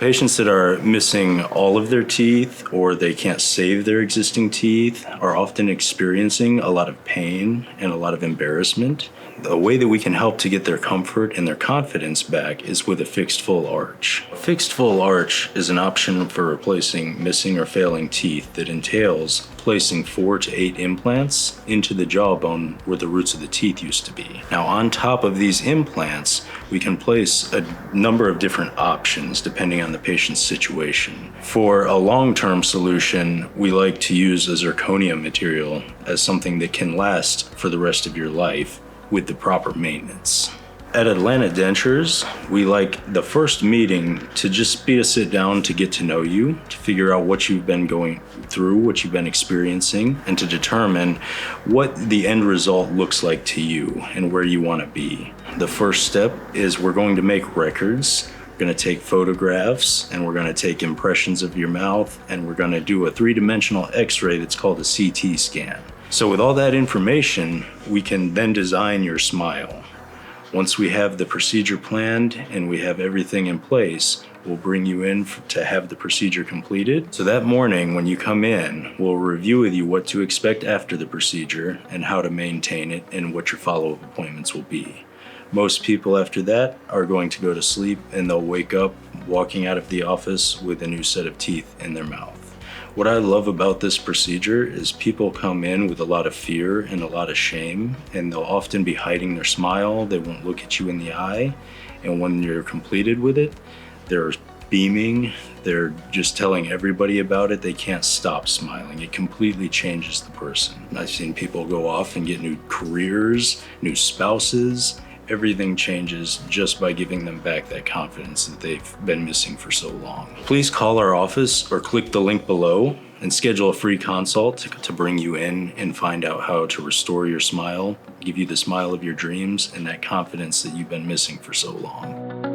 Patients that are missing all of their teeth or they can't save their existing teeth are often experiencing a lot of pain and a lot of embarrassment. The way that we can help to get their comfort and their confidence back is with a fixed full arch. A fixed full arch is an option for replacing missing or failing teeth that entails placing 4 to 8 implants into the jawbone where the roots of the teeth used to be. Now, on top of these implants, we can place a number of different options depending on the patient's situation. For a long-term solution, we like to use a zirconia material as something that can last for the rest of your life with the proper maintenance. At Atlanta Dentures, we like the first meeting to just be a sit down to get to know you, to figure out what you've been going through, what you've been experiencing, and to determine what the end result looks like to you and where you want to be. The first step is we're going to make records. We're going to take photographs and we're going to take impressions of your mouth and we're going to do a 3-dimensional x-ray that's called a CT scan. So with all that information, we can then design your smile. Once we have the procedure planned and we have everything in place, we'll bring you in to have the procedure completed. So that morning when you come in, we'll review with you what to expect after the procedure and how to maintain it and what your follow-up appointments will be. Most people after that are going to go to sleep and they'll wake up walking out of the office with a new set of teeth in their mouth. What I love about this procedure is people come in with a lot of fear and a lot of shame, and they'll often be hiding their smile. They won't look at you in the eye. And when you're completed with it, they're beaming. They're just telling everybody about it. They can't stop smiling. It completely changes the person. I've seen people go off and get new careers, new spouses. Everything changes just by giving them back that confidence that they've been missing for so long. Please call our office or click the link below and schedule a free consult to bring you in and find out how to restore your smile, give you the smile of your dreams and that confidence that you've been missing for so long.